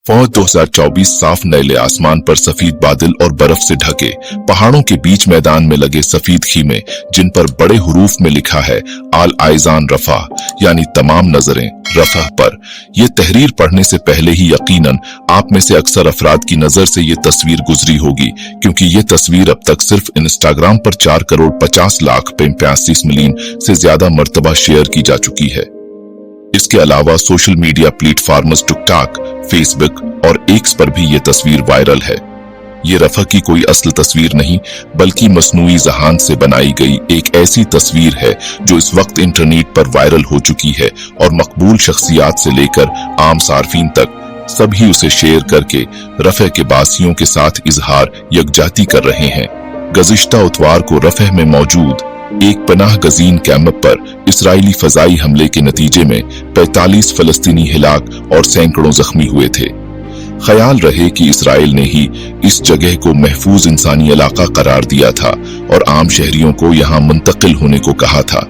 फौज 2024 साफ नीले आसमान पर सफेद बादल और बर्फ से ढके पहाड़ों के बीच मैदान में लगे सफेद खीमे, जिन पर बड़े हुरूफ में लिखा है आल आइजान रफा, यानी तमाम नजरें रफा पर। यह तहरीर पढ़ने से पहले ही यकीनन आप में से अक्सर अफराद की नजर से ये तस्वीर गुजरी होगी, क्योंकि ये तस्वीर अब तक सिर्फ इंस्टाग्राम पर 4,50,85,000,000 मिलियन से ज्यादा मर्तबा शेयर की जा चुकी है। इसके अलावा social media platforms TikTok, Facebook और एक्स पर भी ये तस्वीर वायरल है। ये रफा की कोई असल तस्वीर नहीं, बल्कि मसनूई जहान से बनाई गई एक ऐसी तस्वीर है जो इस वक्त इंटरनेट पर वायरल हो चुकी है और मकबूल शख्सियात से लेकर आम सार्फिन तक सभी उसे शेयर करके रफह के बासियों के साथ इजहार यकजाती कर रहे हैं। गुज़िश्ता इतवार को रफह में मौजूद एक पनाह गजीन कैंप पर इसराइली फजाई हमले के नतीजे में 45 फलस्तीनी हिलाक और सैकड़ों जख्मी हुए थे। ख्याल रहे कि इसराइल ने ही इस जगह को महफूज इंसानी इलाका करार दिया था और आम शहरियों को यहाँ मुंतकिल होने को कहा था।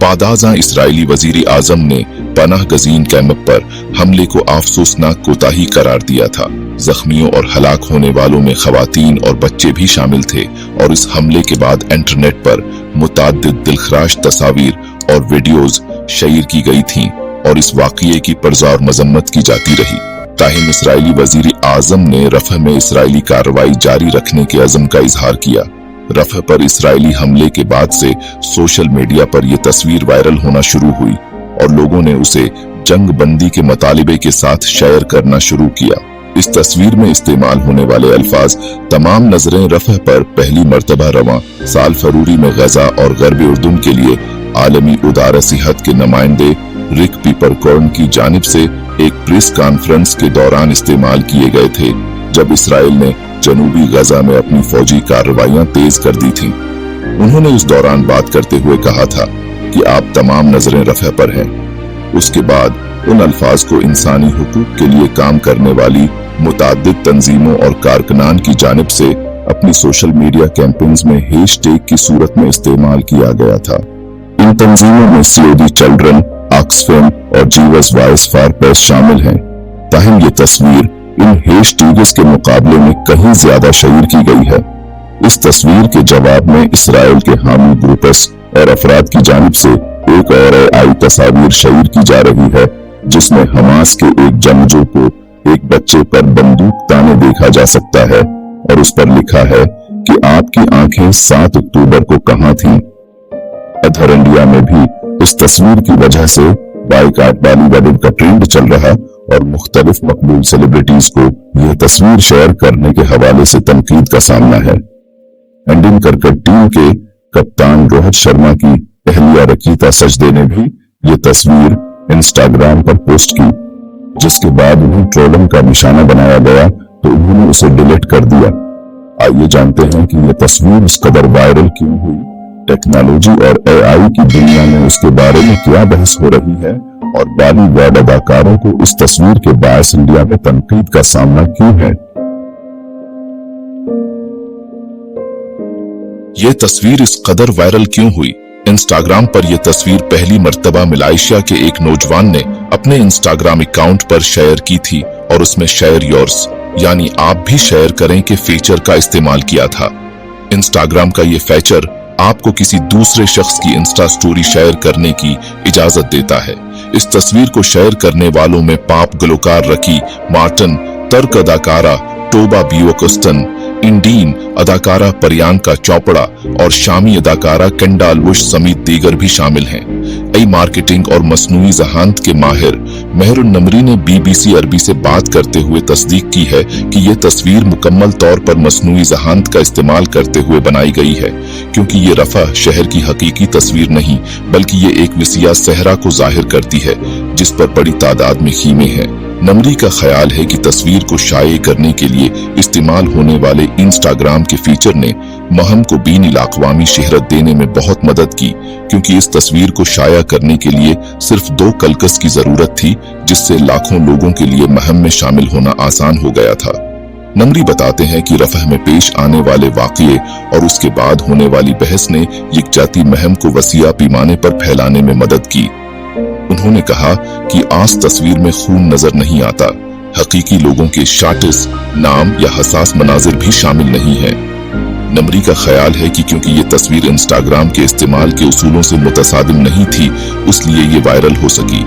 पादाज़ा इसराइली वजीर आजम ने पनाह गजीन कैंप पर हमले को अफसोसनाक कोताही करार दिया था। जख्मियों और हलाक होने वालों में खवातीन और बच्चे भी शामिल थे और इस हमले के बाद इंटरनेट पर मुताद्दिद दिलखराश तस्वीर और वीडियोज शेयर की गई थीं और इस वाक़ये की परज़ोर मजम्मत की जाती रही। ताहिम इसराइली वजीर आजम ने रफह में इसराइली कार्रवाई जारी रखने के अज़म का इजहार किया। रफह पर इसराइली हमले के बाद से सोशल मीडिया पर यह तस्वीर वायरल होना शुरू हुई और लोगों ने उसे जंग बंदी के मुतालिबे के साथ शेयर करना शुरू किया। इस तस्वीर में इस्तेमाल होने वाले अल्फाज तमाम नजरें रफह पर पहली मर्तबा रवां साल फरवरी में गजा और गरबे उर्दुन के लिए आलमी उदारा सेहत के नुमाइंदे रिक पीपरकॉर्न की जानिब से एक प्रेस कॉन्फ्रेंस के दौरान इस्तेमाल किए गए थे, जब इसराइल ने जनूबी गजा में अपनी फौजी कार्रवाइयां तेज कर दी थीं। उन्होंने उस दौरान बात करते हुए कहा था कि आप तमाम नजरें रफह पर हैं। उसके बाद उन अल्फाज को इंसानी हुकूक के लिए काम करने वाली मुताद्दिद तंजीमों और कारकुनान की जानिब से अपनी सोशल मीडिया कैंपेन्स में हैशटैग की सूरत में इस्तेमाल किया गया था। इन तंजीमों में सेव द चिल्ड्रन, ऑक्सफैम और जीसस वॉइस फॉर पीस शामिल हैं। ताहिम ये तस्वीर इन हैशटैग्स के मुकाबले में कहीं ज्यादा शेयर की गई है। इस तस्वीर के जवाब में इसराइल के हामी ग्रुप्स और अफराद की जानिब से एक और आई तस्वीर शेयर की जा रही है, जिसमें हमास के एक जंगजू को एक बच्चे पर बंदूक ताने देखा जा सकता है और उस पर लिखा है कि आपकी आंखें 7 अक्टूबर को कहां थीं। अधर इंडिया में भी इस तस्वीर की वजह से बाइकॉट बॉलीवुड का ट्रेंड चल रहा और मुख्तलिफ मकबूल सेलिब्रिटीज को यह तस्वीर शेयर करने के हवाले से तनकीद का सामना है। इंडियन क्रिकेट टीम के कप्तान रोहित शर्मा की अहलिया रकीता सजदे ने भी ये तस्वीर इंस्टाग्राम पर पोस्ट की, जिसके बाद उन्हें ट्रोलिंग का निशाना बनाया गया तो उन्होंने उसे डिलीट कर दिया। आइए जानते हैं कि यह तस्वीर इस कदर वायरल क्यों हुई, टेक्नोलॉजी और एआई की दुनिया में उसके बारे में क्या बहस हो रही है और बॉलीवुड अदाकारों को इस तस्वीर के बायस इंडिया में तनकीद का सामना क्यों है। ये तस्वीर इस कदर वायरल क्यों हुई? इंस्टाग्राम पर यह तस्वीर पहली मर्तबा मलेशिया के एक नौजवान ने अपने इंस्टाग्राम अकाउंट पर शेयर की थी और उसमें शेयर योर्स, यानी आप भी शेयर करें के फीचर का इस्तेमाल किया था। इंस्टाग्राम का ये फीचर आपको किसी दूसरे शख्स की इंस्टा स्टोरी शेयर करने की इजाजत देता है। इस तस्वीर को शेयर करने वालों में पॉप गुलकार रकी मार्टिन, तर्क अदाकारा टोबा बियोकस्टन, इंडीन अदाकारा प्रियंका चोपड़ा और शामी अदाकारा केंडाल वुश समेत दीगर भी शामिल हैं। आई मार्केटिंग और मसनूई जहानत के माहिर मेहरुन नमरी ने BBC अरबी से बात करते हुए तस्दीक की है कि यह तस्वीर मुकम्मल तौर पर मसनूई जहानत का इस्तेमाल करते हुए बनाई गई है, क्योंकि ये रफा शहर की हकीकी तस्वीर नहीं, बल्कि ये एक विसिया सहरा को जाहिर करती है जिस पर बड़ी तादाद में खीमे हैं। नमरी का ख्याल है कि तस्वीर को शाये करने के लिए इस्तेमाल होने वाले इंस्टाग्राम के फीचर ने महम को बीन-इल-अक़वामी शहरत देने में बहुत मदद की, क्योंकि इस तस्वीर को शाया करने के लिए सिर्फ 2 कलकस की जरूरत थी, जिससे लाखों लोगों के लिए महम में शामिल होना आसान हो गया था। नमरी बताते हैं कि रफह में पेश आने वाले वाक़ये और उसके बाद होने वाली बहस ने यकजाती महम को वसीआ पैमाने पर फैलाने में मदद की। उन्होंने कहा कि आस तस्वीर में खून नजर नहीं आता, हकीकी लोगों के शाटिस, नाम या हसास मनाजिर भी शामिल नहीं हैं। नमरी का ख्याल है कि क्योंकि ये तस्वीर इंस्टाग्राम के इस्तेमाल के उसूलों से मुतसादिम नहीं थी, इसलिए ये वायरल हो सकी।